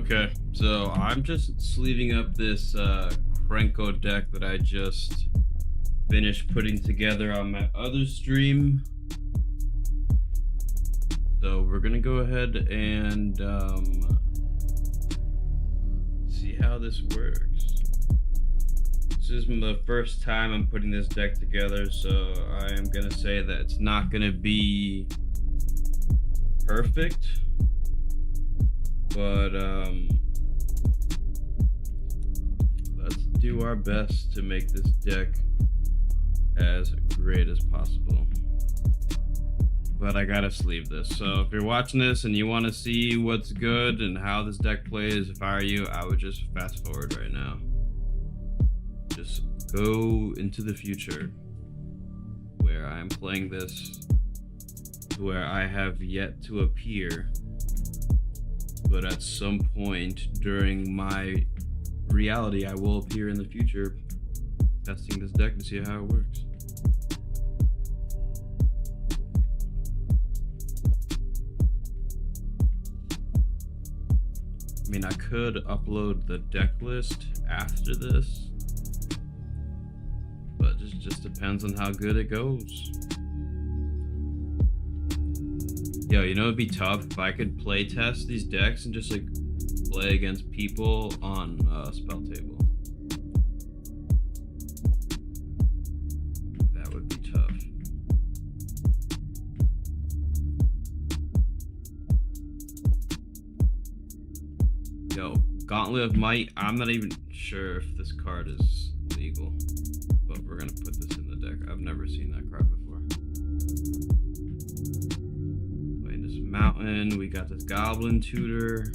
Okay, so I'm just sleeving up this Krenko deck that I just finished putting together on my other stream. So we're gonna go ahead and see how this works. This is the first time I'm putting this deck together, so I am gonna say that it's not gonna be perfect, but let's do our best to make this deck as great as possible. But I gotta sleeve this, so if you're watching this and you want to see what's good and how this deck plays, if I were you, I would just fast forward right now. Just go into the future where I'm playing this, where I have yet to appear, but at some point during my reality I will appear in the future, testing this deck to see how it works. I mean, I could upload the deck list after this, but it just depends on how good it goes. Yo, you know it'd be tough if I could play test these decks and just like play against people on spell table. That would be tough. Yo, Gauntlet of Might, I'm not even sure if this card is legal, but we're gonna put this in the deck. I've never seen that card before. Playing this Mountain, we got this Goblin Tutor.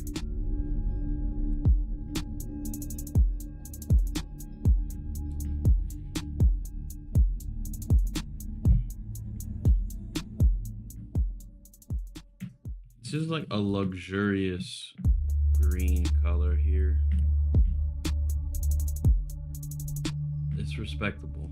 This is like a luxurious green color here. It's respectable.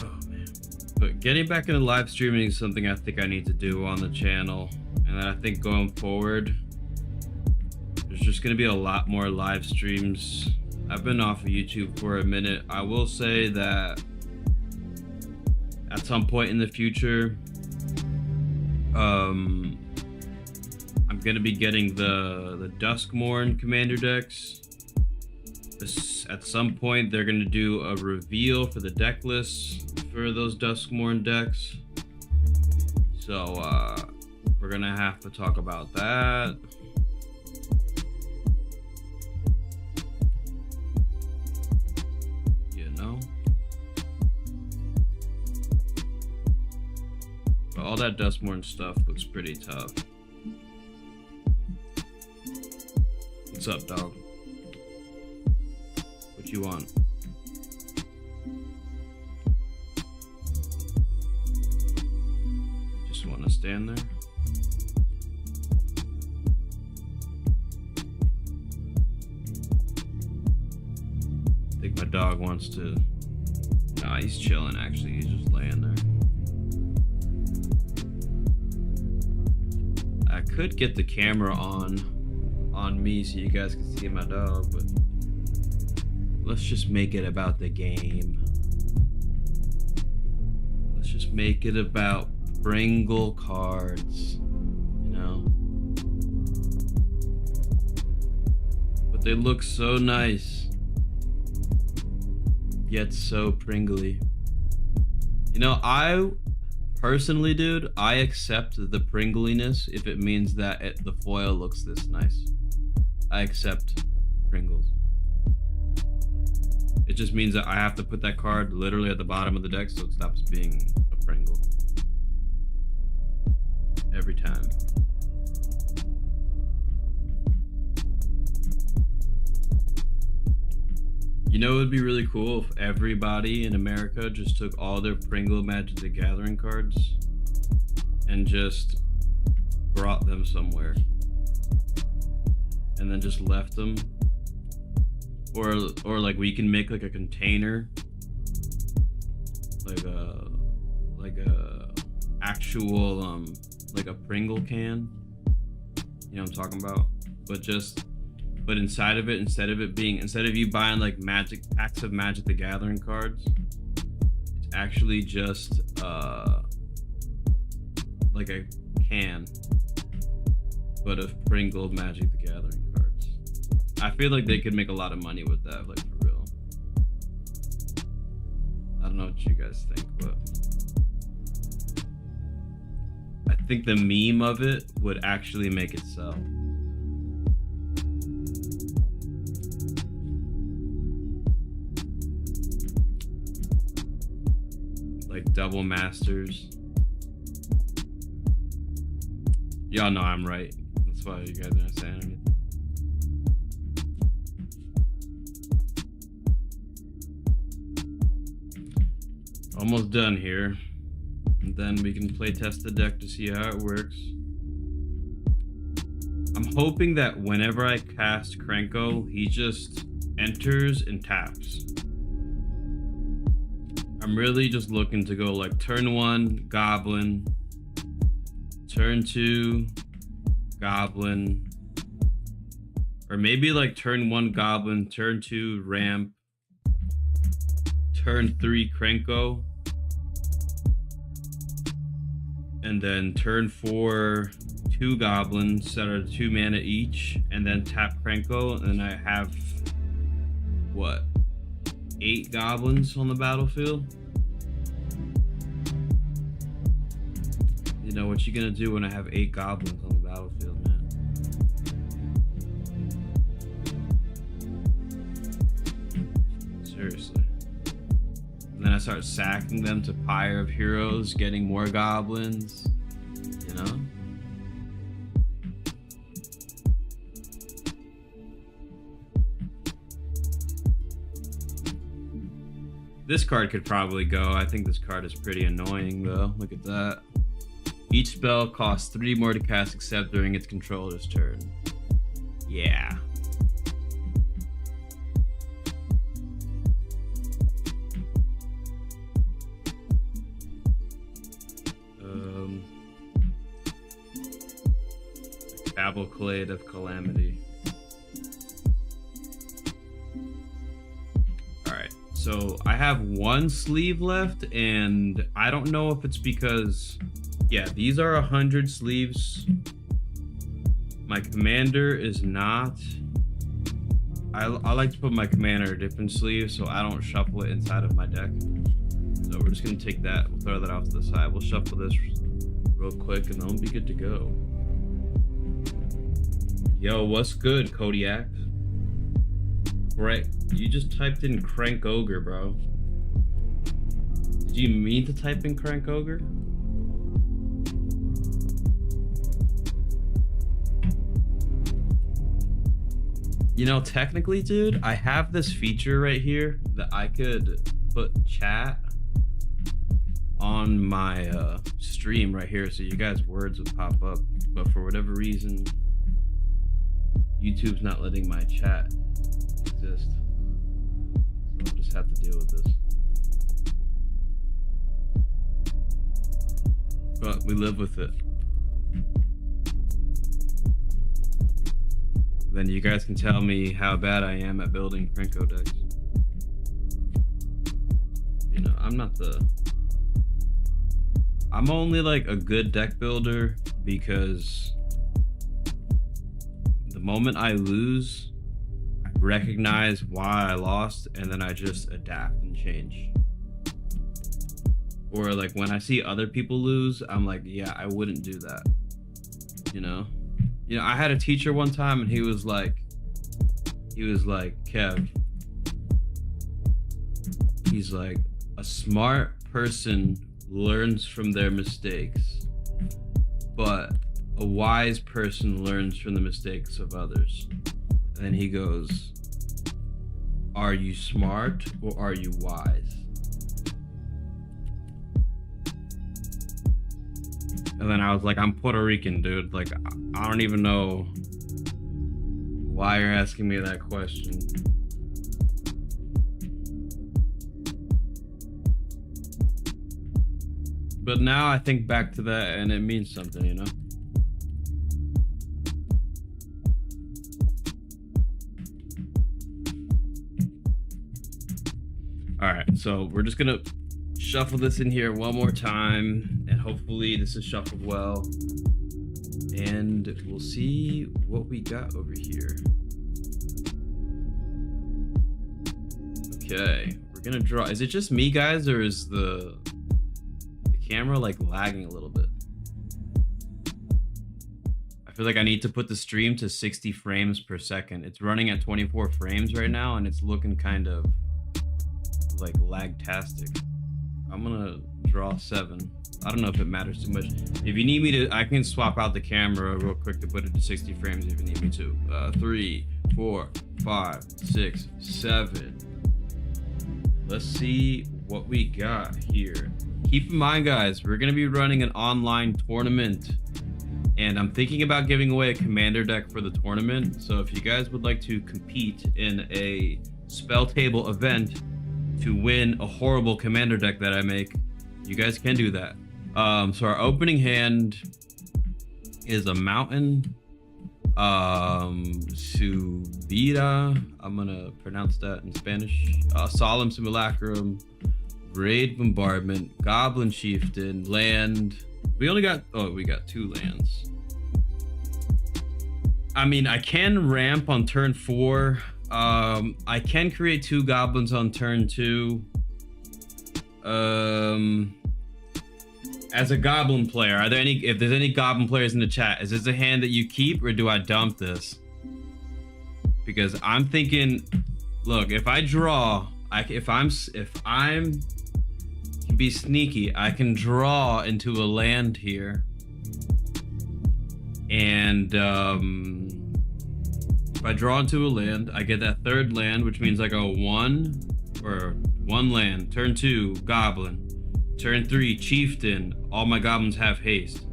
Oh man. But getting back into live streaming is something I think I need to do on the channel. And I think going forward, there's just gonna be a lot more live streams. I've been off of YouTube for a minute. I will say that at some point in the future, I'm gonna be getting the Duskmourn commander decks. At some point, they're gonna do a reveal for the deck lists for those Duskmourn decks. So we're gonna have to talk about that. All that Duskmourn stuff looks pretty tough. What's up, dog? What you want? Just want to stand there? I think my dog wants to... Nah, he's chilling actually. He's just laying there. I could get the camera on me so you guys can see my dog, but let's just make it about the game. Let's just make it about Pringle cards, you know? But they look so nice, yet so Pringly. You know, personally, dude, I accept the Pringliness if it means that the foil looks this nice. I accept Pringles. It just means that I have to put that card literally at the bottom of the deck so it stops being a Pringle. Every time. You know, it would be really cool if everybody in America just took all their Pringle Magic the Gathering cards and just brought them somewhere and then just left them or like we can make like a container, like like a actual like a Pringle can. You know what I'm talking about? But inside of it, instead of you buying like magic packs of Magic the Gathering cards, it's actually just like a can, but of Pringle Magic the Gathering cards. I feel like they could make a lot of money with that, like for real. I don't know what you guys think, but I think the meme of it would actually make it sell. Like double masters. Y'all know I'm right. That's why you guys aren't saying anything. Almost done here. And then we can play test the deck to see how it works. I'm hoping that whenever I cast Krenko, he just enters and taps. I'm really just looking to go like turn 1, Goblin. Turn 2, Goblin. Or maybe like turn 1, Goblin. Turn 2, Ramp. Turn 3, Krenko. And then turn 4, 2 goblins that are 2 mana each, and then tap Krenko, and I have what, 8 goblins on the battlefield. You know what you gonna do when I have 8 goblins on the battlefield, man? Seriously. And then I start sacking them to Pyre of Heroes, getting more goblins, you know? This card could probably go. I think this card is pretty annoying though. Look at that. Each spell costs 3 more to cast except during its controller's turn. Yeah. Cavalcade of Calamity. Alright, so I have 1 sleeve left, and I don't know if it's because, yeah, these are 100 sleeves. My commander is not. I like to put my commander in a different sleeve so I don't shuffle it inside of my deck. So we're just gonna take that, we'll throw that off to the side. We'll shuffle this real quick and then we'll be good to go. Yo, what's good, Kodiak? Right, you just typed in Crank Ogre, bro. Did you mean to type in Crank Ogre? You know, technically, dude, I have this feature right here that I could put chat on my stream right here so you guys' words would pop up, but for whatever reason YouTube's not letting my chat exist, so I'll just have to deal with this, but we live with it. Then you guys can tell me how bad I am at building Krenko decks. You know, I'm only like a good deck builder because the moment I lose, I recognize why I lost, and then I just adapt and change. Or like when I see other people lose, I'm like, yeah, I wouldn't do that. You know, I had a teacher one time and he was like, Kev, he's like, a smart person learns from their mistakes, but a wise person learns from the mistakes of others. And then he goes, are you smart or are you wise? And then I was like, I'm Puerto Rican, dude. Like, I don't even know why you're asking me that question. But now I think back to that and it means something, you know? All right, so we're just gonna shuffle this in here one more time, and hopefully this is shuffled well. And we'll see what we got over here. Okay, we're gonna draw. Is it just me, guys, or is the camera like lagging a little bit? I feel like I need to put the stream to 60 frames per second. It's running at 24 frames right now, and it's looking kind of like lag-tastic. I'm gonna draw 7. I don't know if it matters too much. If you need me to, I can swap out the camera real quick to put it to 60 frames if you need me to. 3, 4, 5, 6, 7. Let's see what we got here. Keep in mind, guys, we're gonna be running an online tournament, and I'm thinking about giving away a commander deck for the tournament. So if you guys would like to compete in a spell table event to win a horrible commander deck that I make, you guys can do that. So our opening hand is a mountain, Subida, I'm gonna pronounce that in Spanish, Solemn Simulacrum, Raid Bombardment, Goblin Chieftain, land. We only got, we got 2 lands. I mean, I can ramp on turn 4. I can create 2 goblins on turn 2. As a goblin player, are there any, if there's any goblin players in the chat, is this a hand that you keep or do I dump this? Because I'm thinking, look, if I draw, if I'm can be sneaky, I can draw into a land here. And if I draw into a land, I get that 3rd land, which means I go 1 land. Turn 2, goblin. Turn 3, chieftain. All my goblins have haste.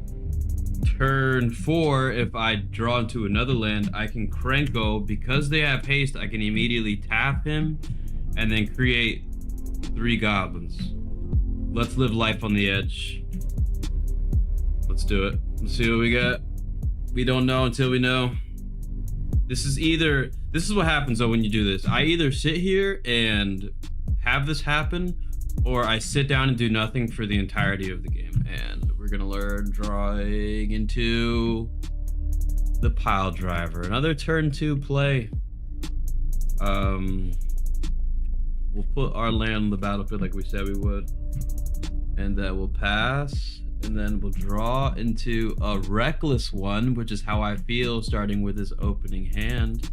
Turn 4, if I draw into another land, I can Krenko. Because they have haste, I can immediately tap him and then create 3 goblins. Let's live life on the edge. Let's do it. Let's see what we got. We don't know until we know. This is what happens though when you do this. I either sit here and have this happen, or I sit down and do nothing for the entirety of the game. And we're gonna learn drawing into the pile driver. Another turn 2 play. We'll put our land on the battlefield like we said we would, and then we'll pass, and then we'll draw into a reckless one, which is how I feel starting with this opening hand.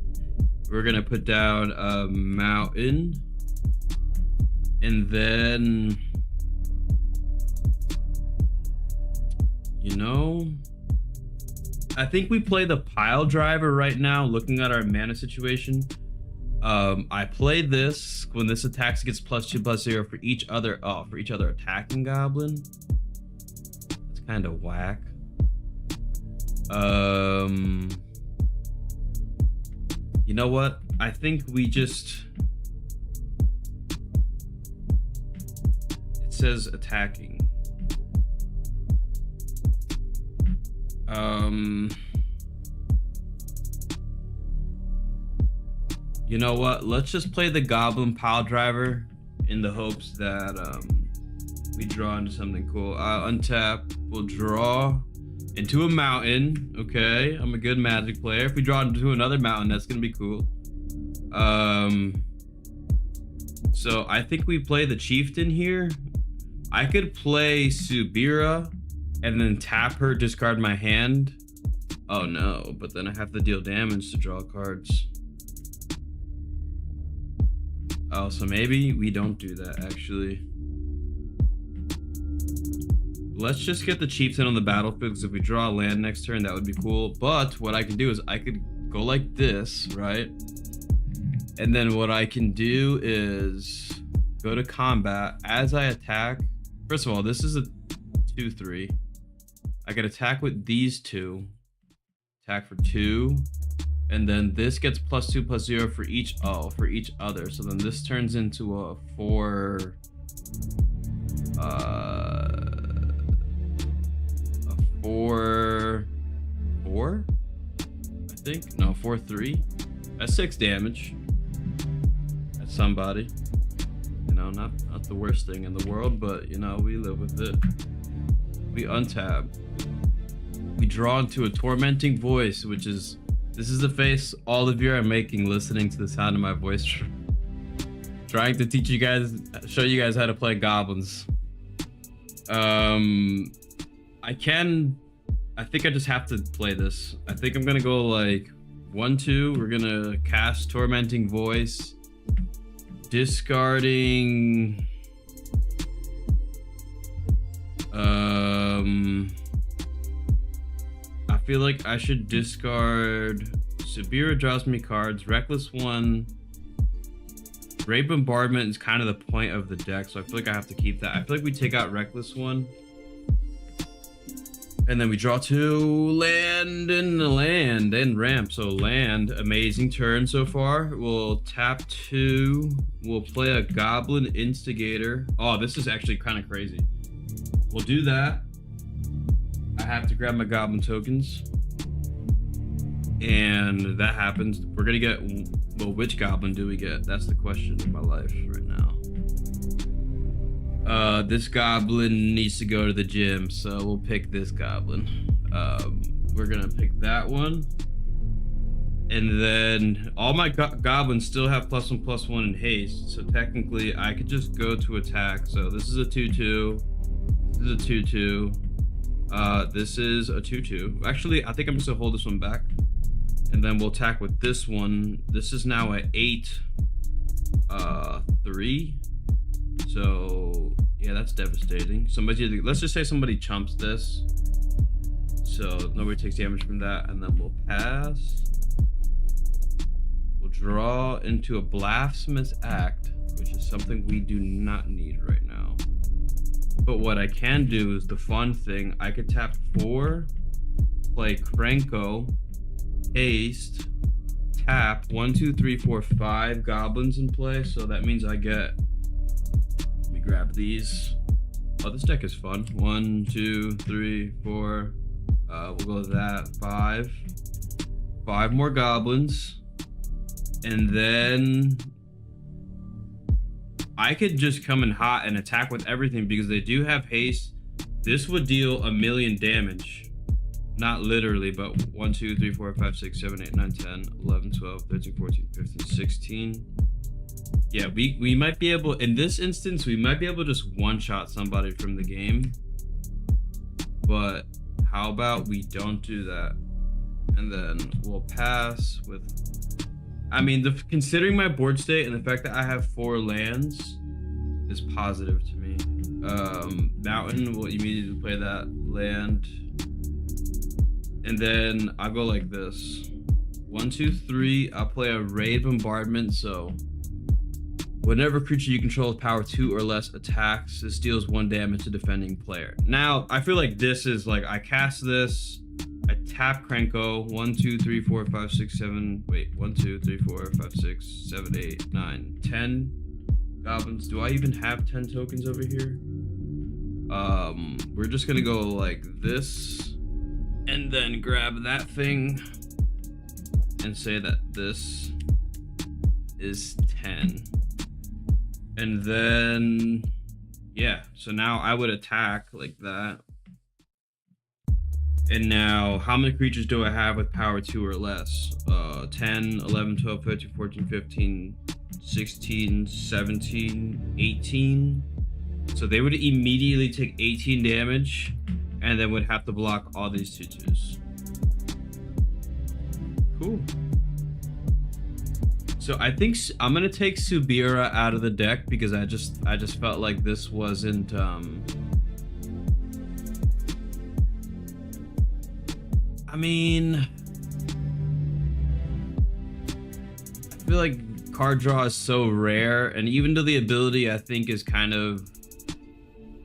We're gonna put down a mountain, and then, you know, I think we play the pile driver right now, looking at our mana situation. I play this when this attacks, gets +2/+0 for each other attacking goblin. It's kind of whack. You know what? I think we just, it says attacking. You know what? Let's just play the goblin pile driver in the hopes that we draw into something cool. I'll untap. We'll draw into a mountain. Okay, I'm a good Magic player. If we draw into another mountain, that's gonna be cool. So I think we play the chieftain here. I could play Subira and then tap her, discard my hand. Oh no, but then I have to deal damage to draw cards. Oh, so maybe we don't do that actually. Let's just get the chieftain on the battlefield, because if we draw a land next turn, that would be cool. But what I can do is I could go like this, right? And then what I can do is go to combat. As I attack, first of all, this is a 2/3. I could attack with these 2, attack for 2, and then this gets +2/+0 for each other. So then this turns into a 4. 4, I think. No, 4-3. That's 6 damage. That's somebody. You know, not the worst thing in the world, but you know, we live with it. We untap. We draw into a tormenting voice, which is, this is the face all of you are making listening to the sound of my voice. Trying to teach you guys, show you guys how to play goblins. I think I just have to play this. I think I'm gonna go like 1-2. We're gonna cast Tormenting Voice, discarding. I feel like I should discard. Sabira draws me cards. Reckless 1. Great Bombardment is kind of the point of the deck, so I feel like I have to keep that. I feel like we take out Reckless 1. And then we draw 2 land and ramp. So land, amazing turn so far. We'll tap 2. We'll play a Goblin Instigator. Oh, this is actually kind of crazy. We'll do that. I have to grab my Goblin tokens. And that happens. We're gonna get, well, which Goblin do we get? That's the question of my life right now. This Goblin needs to go to the gym, so we'll pick this Goblin. We're gonna pick that one. And then all my Goblins still have +1/+1 in haste, so technically I could just go to attack. So this is a 2/2. This is a 2/2. This is a 2/2. Actually, I think I'm just gonna hold this one back. And then we'll attack with this one. This is now an 8/3. So yeah, that's devastating. Somebody, let's just say somebody chumps this, so nobody takes damage from that. And then we'll pass. We'll draw into a Blasphemous Act, which is something we do not need right now. But what I can do is the fun thing. I could tap 4, play Krenko, haste, tap 1, 2, 3, 4, 5 goblins in play. So that means I get, let me grab these. Oh, this deck is fun. 1, 2, 3, 4. We'll go with that. 5 more goblins. And then I could just come in hot and attack with everything because they do have haste. This would deal 1,000,000 damage. Not literally, but 1, 2, 3, 4, 5, 6, 7, 8, 9, 10, 11, 12, 13, 14, 15, 16. Yeah, we might be able, in this instance, we might be able to just one-shot somebody from the game. But how about we don't do that? And then we'll pass with, I mean, considering my board state and the fact that I have 4 lands is positive to me. Mountain will immediately play that land. And then I'll go like this. 1, 2, 3. I'll play a Raid Bombardment. So whenever creature you control with power 2 or less attacks, this deals 1 damage to defending player. Now, I feel like this is like, I cast this, I tap Krenko. 1, 2, 3, 4, 5, 6, 7. Wait, 1, 2, 3, 4, 5, 6, 7, 8, 9, 10 goblins. Do I even have 10 tokens over here? We're just gonna go like this. And then grab that thing and say that this is 10. And then, yeah, so now I would attack like that. And now, how many creatures do I have with power 2 or less? 10, 11, 12, 13, 14, 15, 16, 17, 18. So they would immediately take 18 damage. And then would have to block all these 2/2s. Cool. So I think I'm gonna take Subira out of the deck because I just felt like this wasn't I mean, I feel like card draw is so rare, and even though the ability I think is kind of,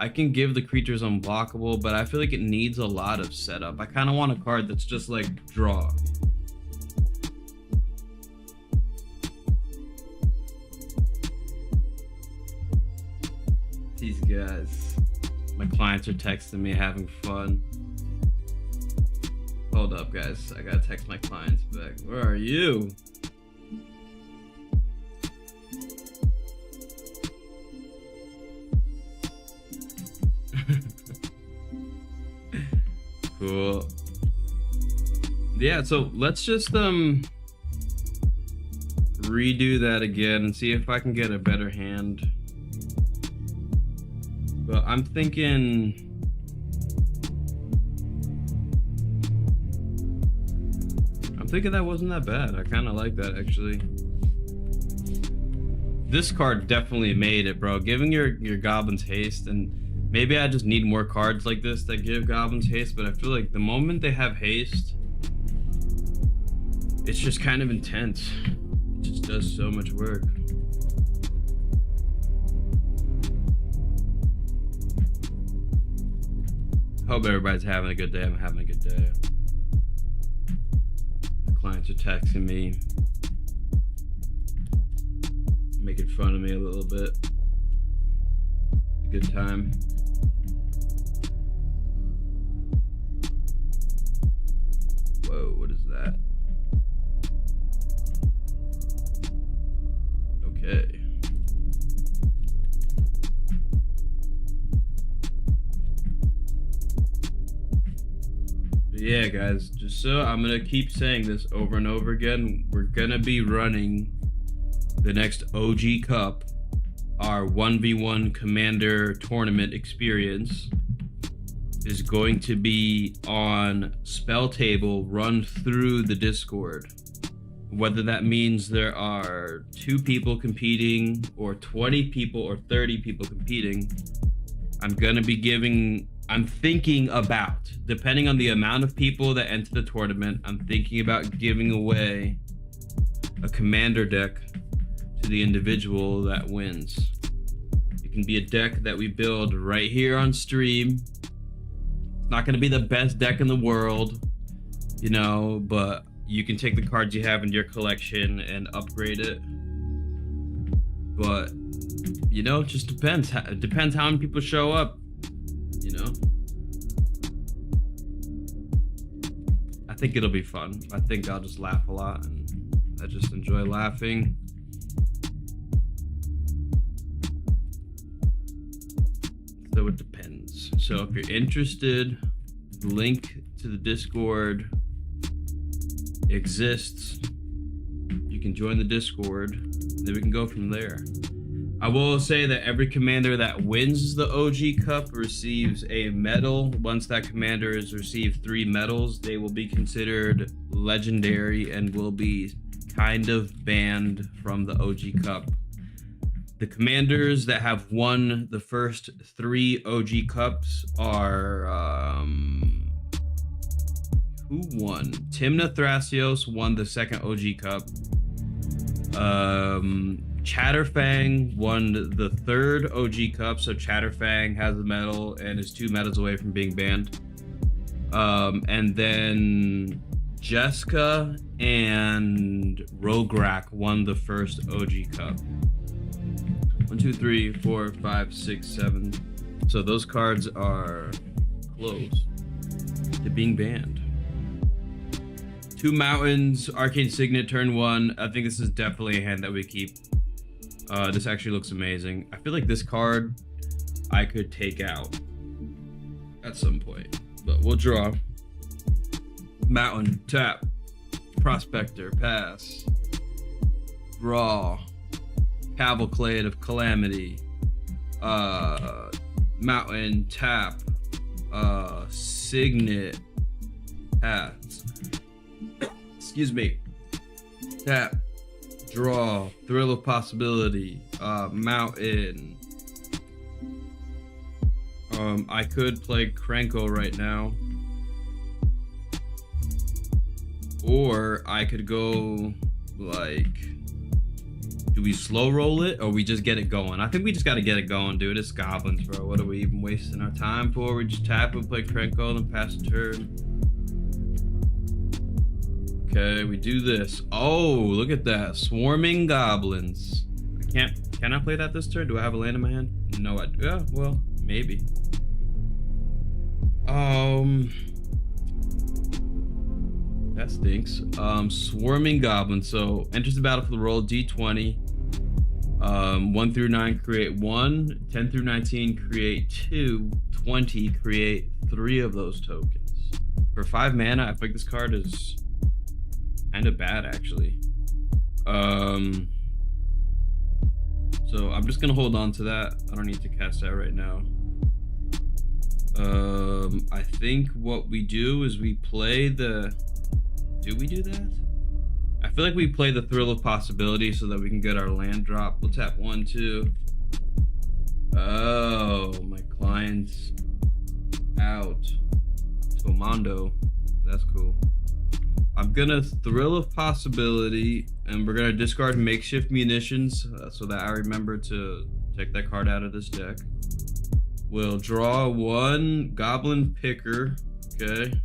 I can give the creatures unblockable, but I feel like it needs a lot of setup. I kind of want a card that's just like draw. These guys, my clients are texting me, having fun. Hold up, guys. I gotta text my clients back. Where are you? Cool. Yeah, so let's just redo that again and see if I can get a better hand. But I'm thinking that wasn't that bad. I kind of like that, actually. This card definitely made it, bro. Giving your goblins haste, and maybe I just need more cards like this that give goblins haste, but I feel like the moment they have haste, it's just kind of intense. It just does so much work. Hope everybody's having a good day. I'm having a good day. Clients are texting me, making fun of me a little bit. It's a good time. Whoa, what is that? Okay. Yeah, guys, just so I'm gonna keep saying this over and over again, we're gonna be running the next OG Cup, our 1v1 Commander tournament experience is going to be on Spell Table, run through the Discord. Whether that means there are 2 people competing or 20 people or 30 people competing, I'm thinking about, depending on the amount of people that enter the tournament, I'm thinking about giving away a commander deck to the individual that wins. It can be a deck that we build right here on stream. It's not going to be the best deck in the world, you know, but you can take the cards you have in your collection and upgrade it. But, you know, it just depends. It depends how many people show up. You know, I think it'll be fun. I think I'll just laugh a lot, and I just enjoy laughing. So it depends. So if you're interested, the link to the Discord exists. You can join the Discord, then we can go from there. I will say that every commander that wins the OG Cup receives a medal. Once that commander has received 3 medals, they will be considered legendary and will be kind of banned from the OG Cup. The commanders that have won the first 3 OG Cups are who won? Timna Thrasios won the second OG Cup. Chatterfang won the 3rd OG Cup, so Chatterfang has the medal and is 2 medals away from being banned. And then Jessica and Rograk won the first OG Cup. 1, 2, 3, 4, 5, 6, 7. So those cards are close to being banned. 2 mountains, Arcane Signet, turn 1. I think this is definitely a hand that we keep. This actually looks amazing. I feel like this card I could take out at some point, but we'll draw. Mountain, tap, Prospector, pass, draw, Cavalcade of Calamity, Mountain, tap, Signet, pass, excuse me, tap, draw, Thrill of Possibility, Mountain. I could play Krenko right now, or I could go like, do we slow roll it or we just get it going? I think we just got to get it going, dude. It's goblins, bro. What are we even wasting our time for? We just tap and play Krenko and pass the turn. Okay, we do this. Oh, look at that. Swarming goblins. Can I play that this turn? Do I have a land in my hand? No, I do. Yeah, well, maybe. That stinks. Swarming goblin. So enters the battlefield, roll d20. 1 through 9 create 1, 10 through 19 create 2, 20 create 3 of those tokens. For 5 mana, I think this card is kind of bad actually. So I'm just gonna hold on to that. I don't need to cast that right now. I think what we do is we play the... Do we do that? I feel like we play the Thrill of Possibility so that we can get our land drop. We'll tap 1, 2. Oh, my client's out. Tomando. That's cool. I'm gonna Thrill of Possibility, and we're gonna discard Makeshift Munitions so that I remember to take that card out of this deck. We'll draw 1 Goblin Picker. Okay.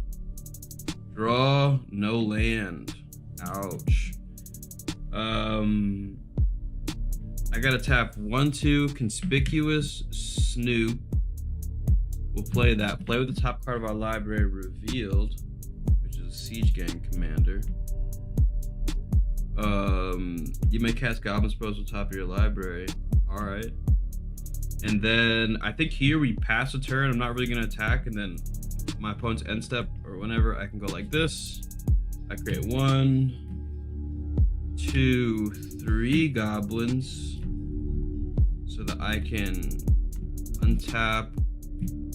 Draw no land. Ouch. I gotta tap 1, 2 Conspicuous Snoop. We'll play that. Play with the top card of our library revealed, which is a Siege Gang Commander. You may cast Goblin spells on top of your library. Alright. And then I think here we pass a turn. I'm not really gonna attack, and then my opponent's end step or whenever I can go like this. I create 1, 2, 3 goblins so that I can untap.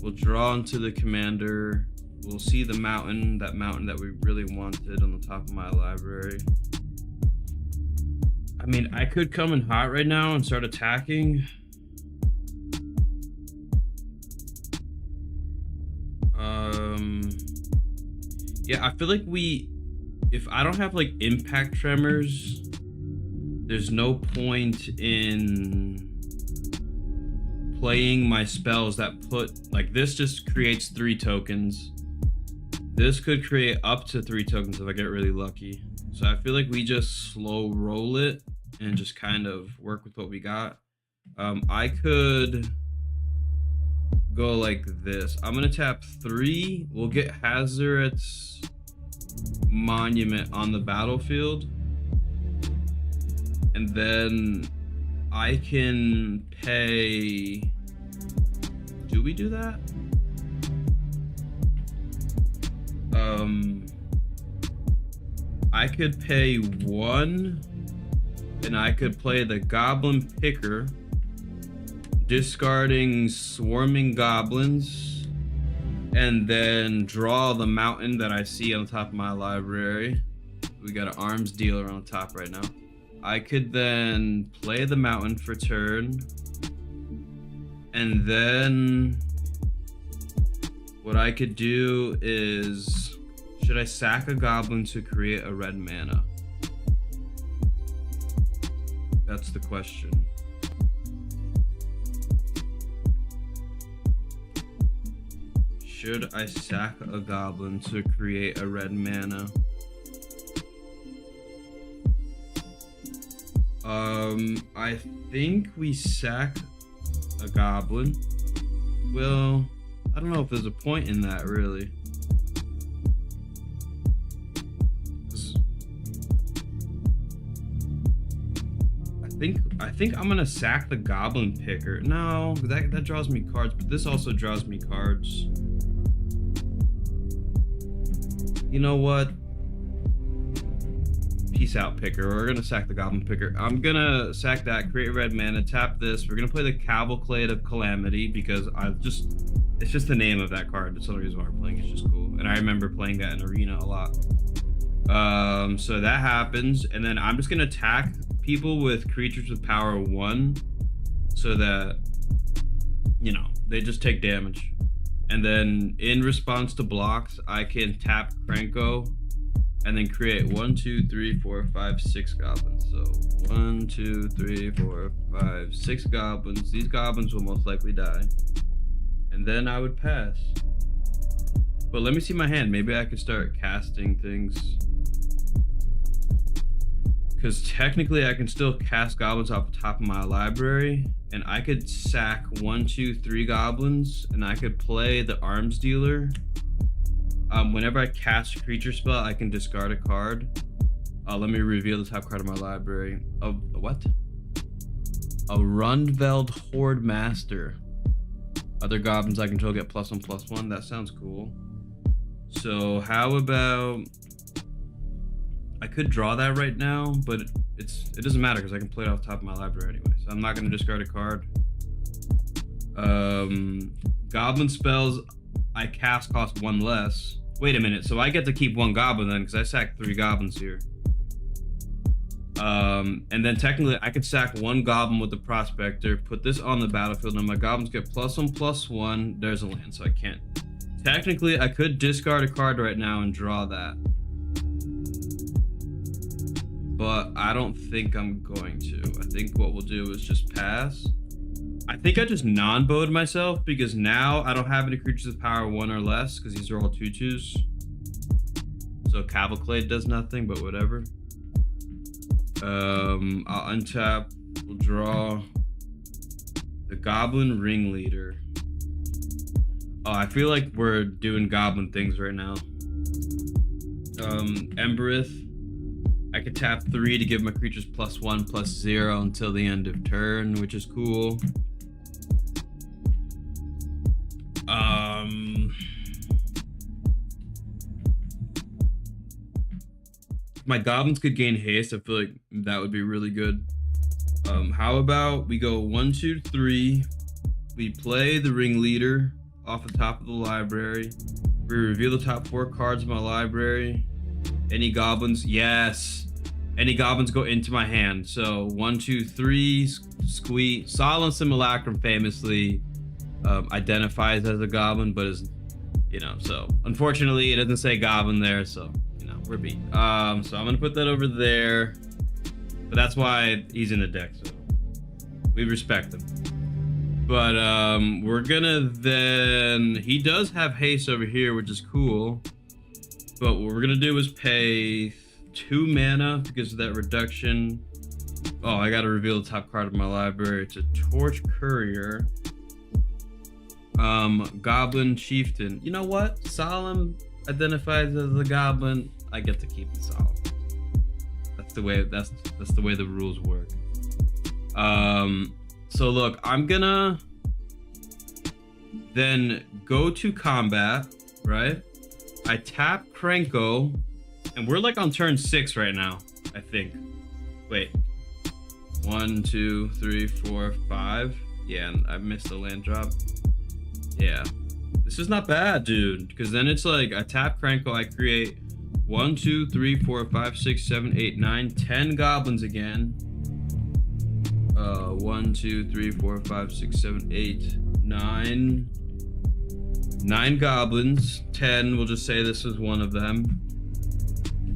We'll draw into the commander. We'll see the mountain, that mountain that we really wanted on the top of my library. I mean, I could come in hot right now and start attacking. Yeah, I feel like if I don't have like impact tremors, there's no point in playing my spells that put, like, this just creates 3 tokens. This could create up to 3 tokens if I get really lucky. So I feel like we just slow roll it and just kind of work with what we got. I could go like this. I'm gonna tap 3. We'll get Hazaret's Monument on the battlefield, and then I can pay... Do we do that? I could pay 1, and I could play the Goblin Picker, discarding Swarming Goblins, and then draw the mountain that I see on the top of my library. We got an arms dealer on the top right now. I could then play the mountain for turn, and then what I could do is, should I sack a goblin to create a red mana? That's the question. Should I sack a goblin to create a red mana? I think we sack a goblin. Well, I don't know if there's a point in that really. I think I'm gonna sack the Goblin Picker. No, that draws me cards, but this also draws me cards. You know what? Peace out, Picker. We're gonna sack the Goblin Picker. I'm gonna sack that, create red mana, tap this. We're gonna play the Cavalcade of Calamity because it's just the name of that card. That's the only reason why we're playing. It's just cool, and I remember playing that in Arena a lot. So that happens, and then I'm just gonna attack people with creatures with power 1 so that, you know, they just take damage. And then in response to blocks, I can tap Krenko and then create 1, 2, 3, 4, 5, 6 goblins. So 1, 2, 3, 4, 5, 6 goblins. These goblins will most likely die. And then I would pass. But let me see my hand. Maybe I could start casting things. Because technically I can still cast goblins off the top of my library, and I could sack 1, 2, 3 goblins, and I could play the arms dealer. Whenever I cast a creature spell, I can discard a card. Let me reveal the top card of my library. What? A Rundveld Horde Master. Other goblins I control get +1/+1. That sounds cool. So how about... I could draw that right now, but it doesn't matter because I can play it off the top of my library anyway. So I'm not going to discard a card. Goblin spells I cast cost 1 less. Wait a minute, so I get to keep 1 goblin then because I sacked 3 goblins here. And then technically I could sack 1 goblin with the prospector, put this on the battlefield, and my goblins get +1/+1. There's a land, so I can't. Technically, I could discard a card right now and draw that. But I don't think I'm going to. I think what we'll do is just pass. I think I just non-bowed myself because now I don't have any creatures with power 1 or less because these are all 2/2s. So Cavalcade does nothing, but whatever. I'll untap. We'll draw the Goblin Ringleader. Oh, I feel like we're doing goblin things right now. Embereth. I could tap 3 to give my creatures +1/+0 until the end of turn, which is cool. If my goblins could gain haste, I feel like that would be really good. How about we go 1, 2, 3. We play the Ringleader off the top of the library. We reveal the top 4 cards of my library. Any goblins? Yes. Any goblins go into my hand. So 1, 2, 3. Squeak. Solemn Simulacrum famously identifies as a goblin, but is, you know, so unfortunately it doesn't say goblin there, so you know we're beat. So I'm gonna put that over there, but that's why he's in the deck, so we respect him. But we're gonna then, he does have haste over here, which is cool, but what we're gonna do is pay 2 mana because of that reduction. Oh, I gotta reveal the top card of my library. It's a Torch Courier. Goblin Chieftain. You know what? Solemn identifies as a goblin. I get to keep it solemn. That's the way the rules work. So look, I'm gonna then go to combat, right? I tap Krenko, and we're like on turn 6 right now, I think. Wait. 1, 2, 3, 4, 5. Yeah, and I missed the land drop. Yeah. This is not bad, dude. Because then it's like, I tap Krenko, I create 1, 2, 3, 4, 5, 6, 7, 8, 9, 10 goblins again. 1, 2, 3, 4, 5, 6, 7, 8, 9. 9 goblins. 10, we'll just say this is one of them.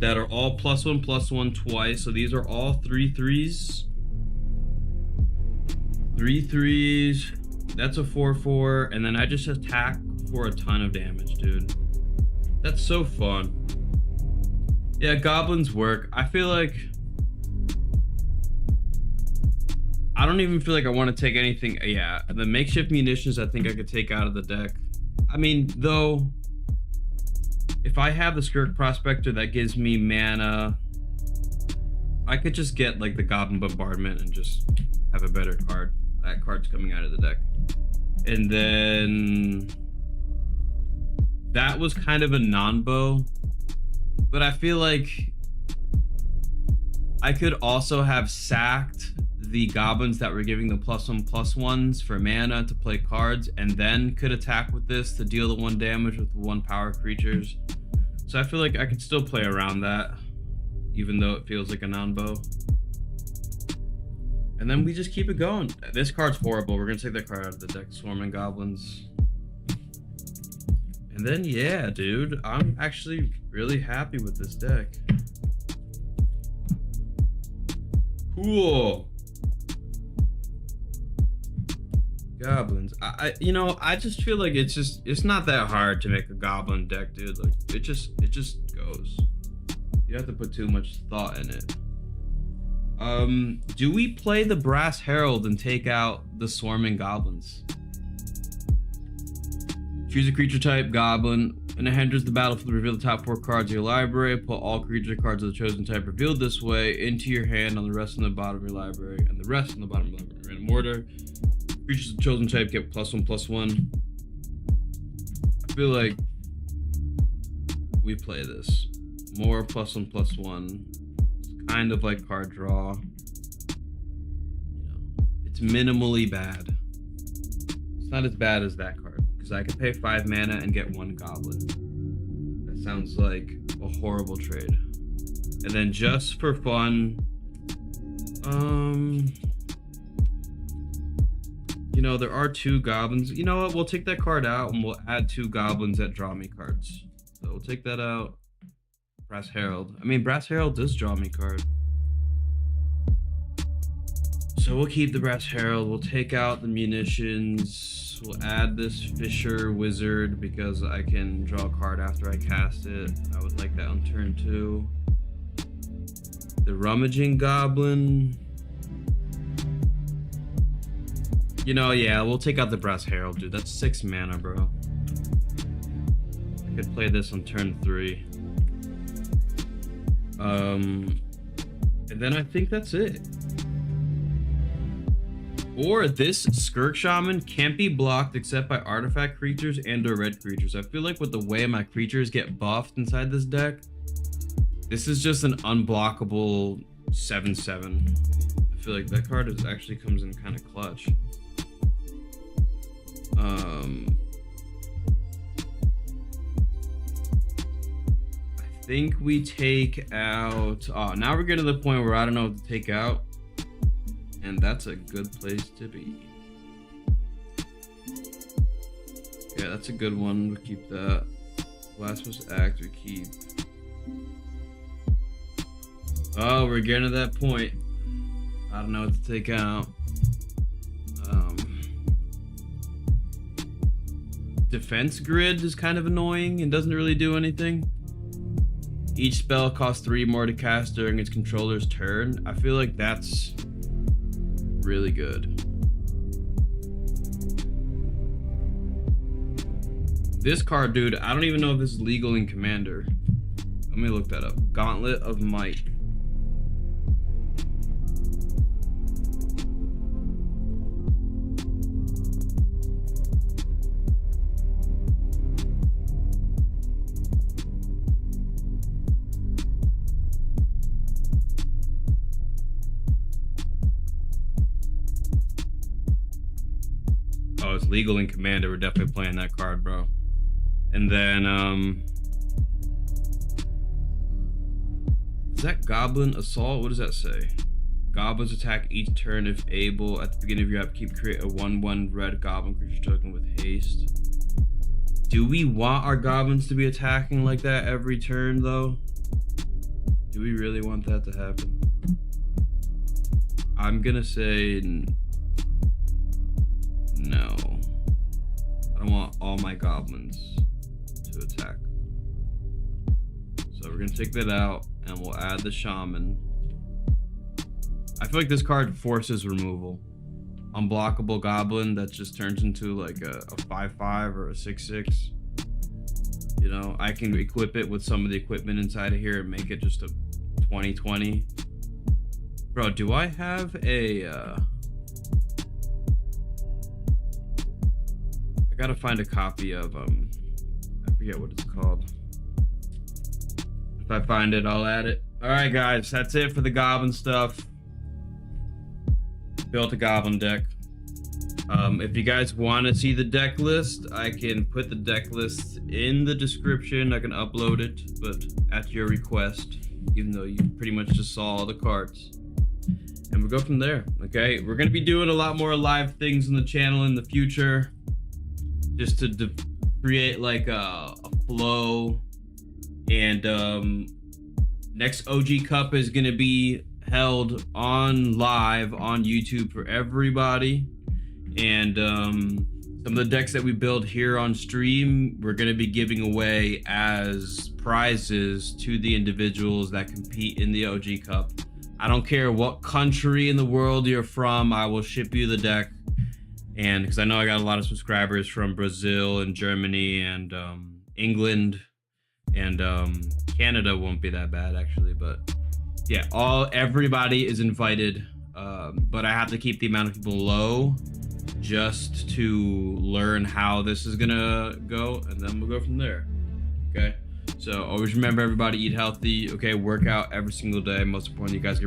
That are all +1/+1 twice. So these are all 3/3s. 3/3s. That's a 4/4. And then I just attack for a ton of damage, dude. That's so fun. Yeah, goblins work. I feel like I don't even feel like I want to take anything. Yeah, the makeshift munitions I think I could take out of the deck. I mean, though, if I have the Skirk Prospector that gives me mana, I could just get like the Goblin Bombardment and just have a better card. That card's coming out of the deck. And then that was kind of a non-bow, but I feel like I could also have sacked the goblins that were giving the +1/+1s for mana to play cards, and then could attack with this to deal the 1 damage with 1 power creatures. So I feel like I could still play around that, even though it feels like a non-bow. And then we just keep it going. This card's horrible. We're gonna take that card out of the deck, Swarming Goblins. And then yeah, dude, I'm actually really happy with this deck. Cool. Goblins. I just feel like it's not that hard to make a goblin deck, dude. Like it just goes. You don't have to put too much thought in it. Do we play the Brass Herald and take out the Swarming Goblins? Choose a creature type, goblin. When it enters the battlefield, reveal the top 4 cards of your library. Put all creature cards of the chosen type revealed this way into your hand on the rest on the bottom of your library, and the rest on the bottom of your library in random order. Creatures of the chosen type get +1/+1. I feel like we play this. More +1/+1. It's kind of like card draw. It's minimally bad. It's not as bad as that card, because I could pay 5 mana and get 1 goblin. That sounds like a horrible trade. And then just for fun, you know, there are 2 goblins. You know what? We'll take that card out and we'll add 2 goblins that draw me cards. So we'll take that out. Brass Herald. I mean, Brass Herald does draw me card. So we'll keep the Brass Herald. We'll take out the munitions. We'll add this Fisher Wizard because I can draw a card after I cast it. I would like that on turn 2. The Rummaging Goblin. You know, yeah, we'll take out the Brass Herald, dude. That's 6 mana, bro. I could play this on turn 3. And then I think that's it. Or this Skirk Shaman can't be blocked except by artifact creatures and or red creatures. I feel like with the way my creatures get buffed inside this deck, this is just an unblockable 7/7. I feel like that card actually comes in kind of clutch. I think we take out... Oh, now we're getting to the point where I don't know what to take out. And that's a good place to be. Yeah, that's a good one. We keep that. Blasphemous Act, we keep. Oh, we're getting to that point. I don't know what to take out. Defense Grid is kind of annoying and doesn't really do anything. Each spell costs 3 more to cast during its controller's turn. I feel like that's really good. This card, dude, I don't even know if this is legal in Commander. Let me look that up. Gauntlet of Might. Oh, it's legal in Commander. We're definitely playing that card, bro. And then, is that Goblin Assault? What does that say? Goblins attack each turn if able. At the beginning of your upkeep, create a 1/1 red goblin creature token with haste. Do we want our goblins to be attacking like that every turn, though? Do we really want that to happen? I'm gonna say no. I don't want all my goblins to attack. So we're gonna take that out and we'll add the Shaman. I feel like this card forces removal. Unblockable Goblin that just turns into like a 5/5 or a 6/6. You know, I can equip it with some of the equipment inside of here and make it just a 20/20. Bro, do I have a I gotta find a copy of I forget what it's called. If I find it, I'll add it. All right, guys, that's it for the Goblin stuff. Built a Goblin deck. If you guys want to see the deck list, I can put the deck list in the description. I can upload it, but at your request, even though you pretty much just saw all the cards. And we'll go from there, okay? We're going to be doing a lot more live things on the channel in the future, just to create like a flow. And next OG Cup is going to be held on live on YouTube for everybody. And some of the decks that we build here on stream, we're going to be giving away as prizes to the individuals that compete in the OG Cup. I don't care what country in the world you're from, I will ship you the deck. And because I know I got a lot of subscribers from Brazil and Germany and England, and Canada won't be that bad actually, but yeah, everybody is invited. But I have to keep the amount of people low just to learn how this is gonna go, and then we'll go from there. Okay, so always remember, everybody, eat healthy. Okay, work out every single day. Most important, you guys can